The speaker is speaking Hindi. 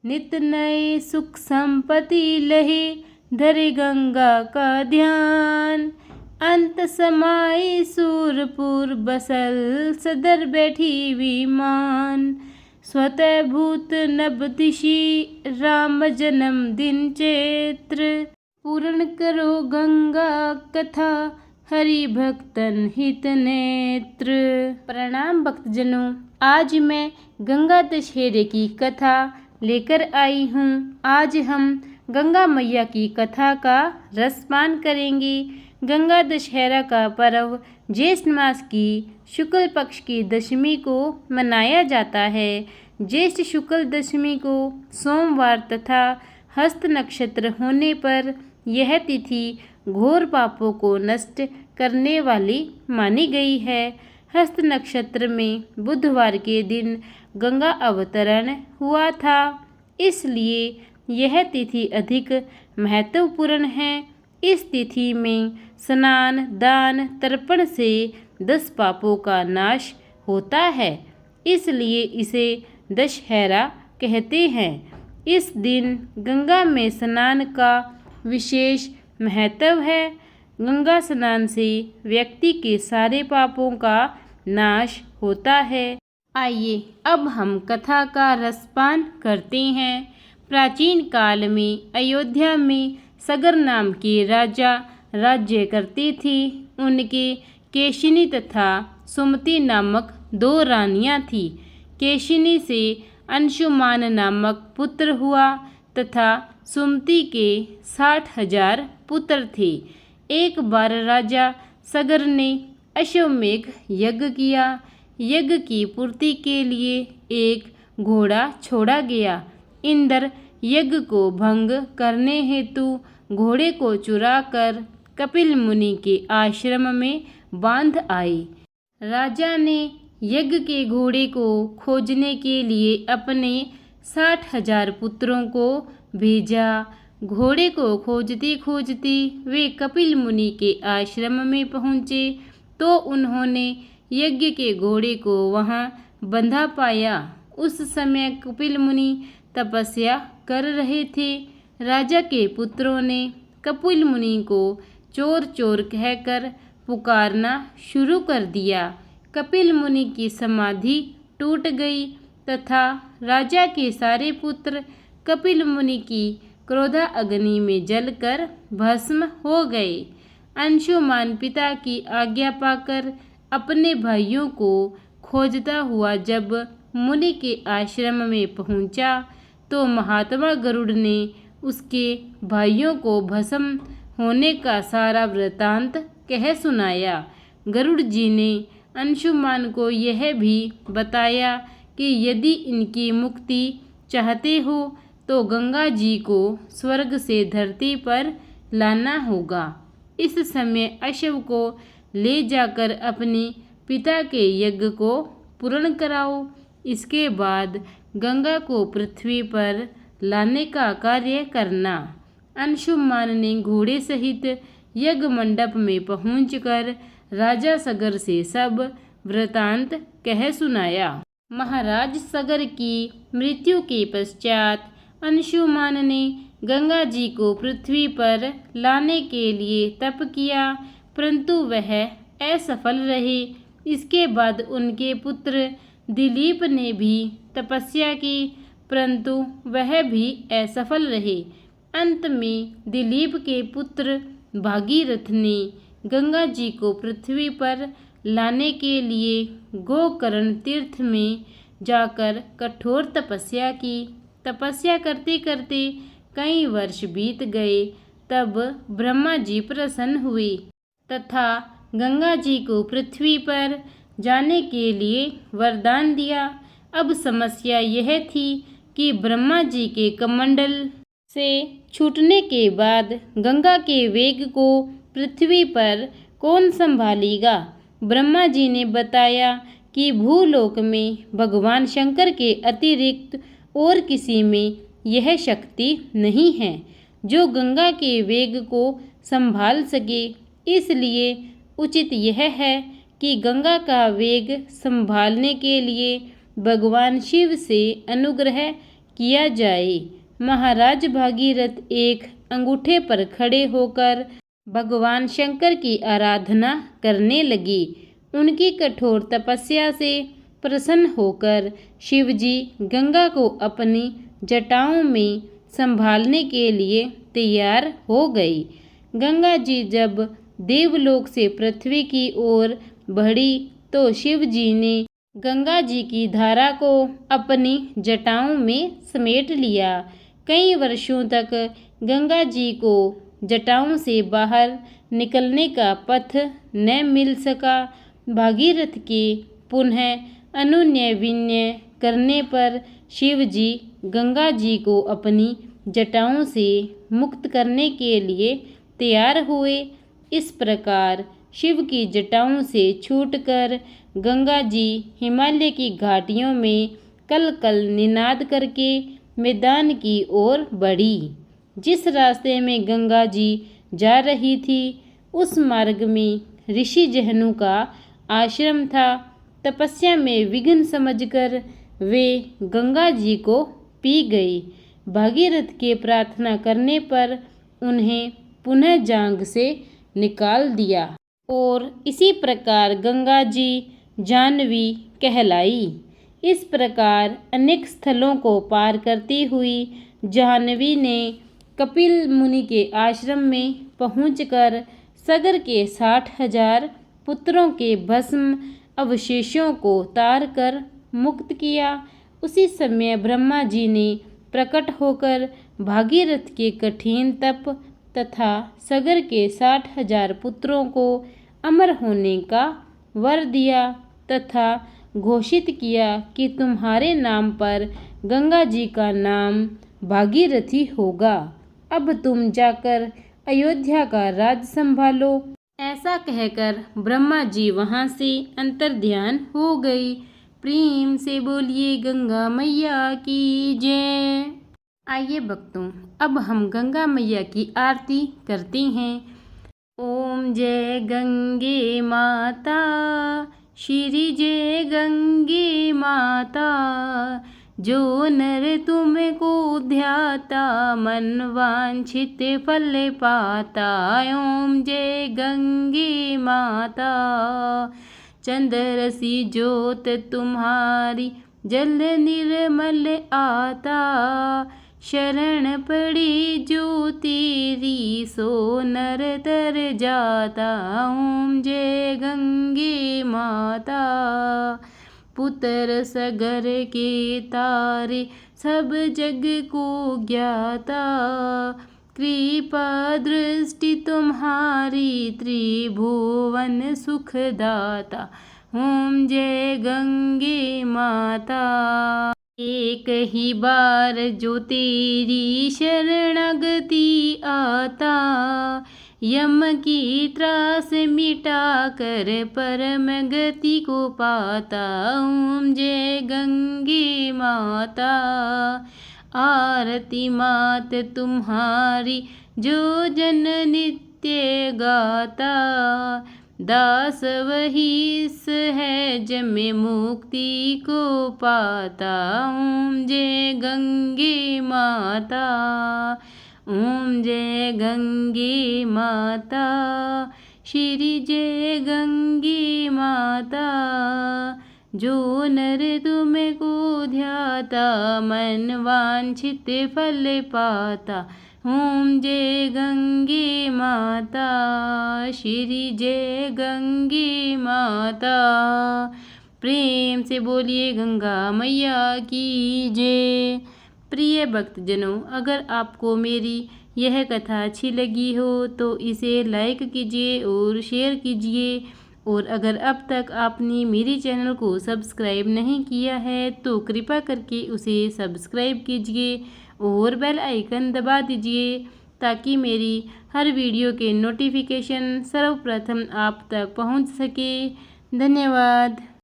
नित नए सुख संपत्ति लहे, धरे गंगा का ध्यान। अंत समाई सूरपुर, बसल सदर बैठी विमान। स्वतः भूत नवदिशि, राम जन्म दिन चैत्र। पूर्ण करो गंगा कथा, हरि भक्तन हित नेत्र। प्रणाम भक्तजनों, आज मैं गंगा दशहरे की कथा लेकर आई हूँ। आज हम गंगा मैया की कथा का रसपान करेंगे। गंगा दशहरा का पर्व ज्येष्ठ मास की शुक्ल पक्ष की दशमी को मनाया जाता है। ज्येष्ठ शुक्ल दशमी को सोमवार तथा हस्त नक्षत्र होने पर यह तिथि घोर पापों को नष्ट करने वाली मानी गई है। हस्त नक्षत्र में बुधवार के दिन गंगा अवतरण हुआ था, इसलिए यह तिथि अधिक महत्वपूर्ण है। इस तिथि में स्नान, दान, तर्पण से 10 पापों का नाश होता है, इसलिए इसे दशहरा कहते हैं। इस दिन गंगा में स्नान का विशेष महत्व है। गंगा स्नान से व्यक्ति के सारे पापों का नाश होता है। आइए अब हम कथा का रसपान करते हैं। प्राचीन काल में अयोध्या में सगर नाम के राजा राज्य करते थे। उनके केशिनी तथा सुमति नामक 2 रानियां थीं। केशिनी से अंशुमान नामक पुत्र हुआ तथा सुमति के 60,000 पुत्र थे। एक बार राजा सगर ने अश्वमेघ यज्ञ किया। यज्ञ की पूर्ति के लिए एक घोड़ा छोड़ा गया। इंद्र यज्ञ को भंग करने हेतु घोड़े को चुराकर कपिल मुनि के आश्रम में बांध आए। राजा ने यज्ञ के घोड़े को खोजने के लिए अपने 60,000 पुत्रों को भेजा। घोड़े को खोजते खोजते वे कपिल मुनि के आश्रम में पहुँचे तो उन्होंने यज्ञ के घोड़े को वहां बंधा पाया। उस समय कपिल मुनि तपस्या कर रहे थे। राजा के पुत्रों ने कपिल मुनि को चोर चोर कहकर पुकारना शुरू कर दिया। कपिल मुनि की समाधि टूट गई तथा राजा के सारे पुत्र कपिल मुनि की क्रोधा अग्नि में जलकर भस्म हो गए। अंशुमान पिता की आज्ञा पाकर अपने भाइयों को खोजता हुआ जब मुनि के आश्रम में पहुंचा तो महात्मा गरुड़ ने उसके भाइयों को भस्म होने का सारा वृतांत कह सुनाया। गरुड़ जी ने अंशुमान को यह भी बताया कि यदि इनकी मुक्ति चाहते हो तो गंगा जी को स्वर्ग से धरती पर लाना होगा। इस समय अश्व को ले जाकर अपने पिता के यज्ञ को पूर्ण कराओ। इसके बाद गंगा को पृथ्वी पर लाने का कार्य करना। अंशुमान ने घोड़े सहित यज्ञ मंडप में पहुंचकर राजा सगर से सब वृतांत कह सुनाया। महाराज सगर की मृत्यु के पश्चात अंशुमान ने गंगा जी को पृथ्वी पर लाने के लिए तप किया, परंतु वह असफल रहे। इसके बाद उनके पुत्र दिलीप ने भी तपस्या की, परंतु वह भी असफल रहे। अंत में दिलीप के पुत्र भागीरथ ने गंगा जी को पृथ्वी पर लाने के लिए गोकर्ण तीर्थ में जाकर कठोर तपस्या की। तपस्या करते करते कई वर्ष बीत गए। तब ब्रह्मा जी प्रसन्न हुए तथा गंगा जी को पृथ्वी पर जाने के लिए वरदान दिया। अब समस्या यह थी कि ब्रह्मा जी के कमंडल से छूटने के बाद गंगा के वेग को पृथ्वी पर कौन संभालेगा। ब्रह्मा जी ने बताया कि भूलोक में भगवान शंकर के अतिरिक्त और किसी में यह शक्ति नहीं है जो गंगा के वेग को संभाल सके। इसलिए उचित यह है कि गंगा का वेग संभालने के लिए भगवान शिव से अनुग्रह किया जाए। महाराज भागीरथ एक अंगूठे पर खड़े होकर भगवान शंकर की आराधना करने लगे। उनकी कठोर तपस्या से प्रसन्न होकर शिवजी गंगा को अपनी जटाओं में संभालने के लिए तैयार हो गई। गंगा जी जब देवलोक से पृथ्वी की ओर बढ़ी तो शिवजी ने गंगा जी की धारा को अपनी जटाओं में समेट लिया। कई वर्षों तक गंगा जी को जटाओं से बाहर निकलने का पथ न मिल सका। भागीरथ के पुनः अनुनय विनय करने पर शिवजी गंगा जी को अपनी जटाओं से मुक्त करने के लिए तैयार हुए। इस प्रकार शिव की जटाओं से छूटकर गंगा जी हिमालय की घाटियों में कल कल निनाद करके मैदान की ओर बढ़ी। जिस रास्ते में गंगा जी जा रही थी उस मार्ग में ऋषि जहनु का आश्रम था। तपस्या में विघ्न समझकर वे गंगा जी को पी गई। भागीरथ के प्रार्थना करने पर उन्हें पुनः जांग से निकाल दिया और इसी प्रकार गंगा जी जाह्नवी कहलाई। इस प्रकार अनेक स्थलों को पार करती हुई जाह्नवी ने कपिल मुनि के आश्रम में पहुंचकर सगर के 60,000 पुत्रों के भस्म अवशेषों को तार कर मुक्त किया। उसी समय ब्रह्मा जी ने प्रकट होकर भागीरथ के कठिन तप तथा सगर के 60,000 पुत्रों को अमर होने का वर दिया तथा घोषित किया कि तुम्हारे नाम पर गंगा जी का नाम भागीरथी होगा। अब तुम जाकर अयोध्या का राज संभालो। ऐसा कहकर ब्रह्मा जी वहाँ से अंतर्ध्यान हो गई। प्रेम से बोलिए गंगा मैया की जय। आइए भक्तों, अब हम गंगा मैया की आरती करते हैं। ओम जय गंगे माता, श्री जय गंगे माता, जो नर तुमको ध्याता मन वांछित फल पाता। ओम जय गंगे माता, चंद्र सी ज्योत तुम्हारी जल निर्मल आता। शरण पड़ी जो तेरी सो नर तर जाता। ओम जय गंगे माता, पुत्र सगर के तारे सब जग को ज्ञाता। कृपा दृष्टि तुम्हारी त्रिभुवन सुखदाता। ओम जय गंगे माता, एक ही बार जो तेरी शरणागति आता। यम की त्रास मिटा कर परम गति को पाता। ओम जय गंगे माता, आरती मात तुम्हारी जो जन नित्य गाता। दास वही सहज में मुक्ति को पाता। ओम जय गंगे माता, ओम जय गंगे माता, श्री जय गंगे माता। जो नर तुमको ध्याता मन वांछित फल पाता। ओम जय गंगे माता, श्री जय गंगे माता। प्रेम से बोलिए गंगा मैया की जय। प्रिय भक्तजनों, अगर आपको मेरी यह कथा अच्छी लगी हो तो इसे लाइक कीजिए और शेयर कीजिए। और अगर अब तक आपने मेरे चैनल को सब्सक्राइब नहीं किया है तो कृपया करके उसे सब्सक्राइब कीजिए और बेल आइकन दबा दीजिए ताकि मेरी हर वीडियो के नोटिफिकेशन सर्वप्रथम आप तक पहुंच सके। धन्यवाद।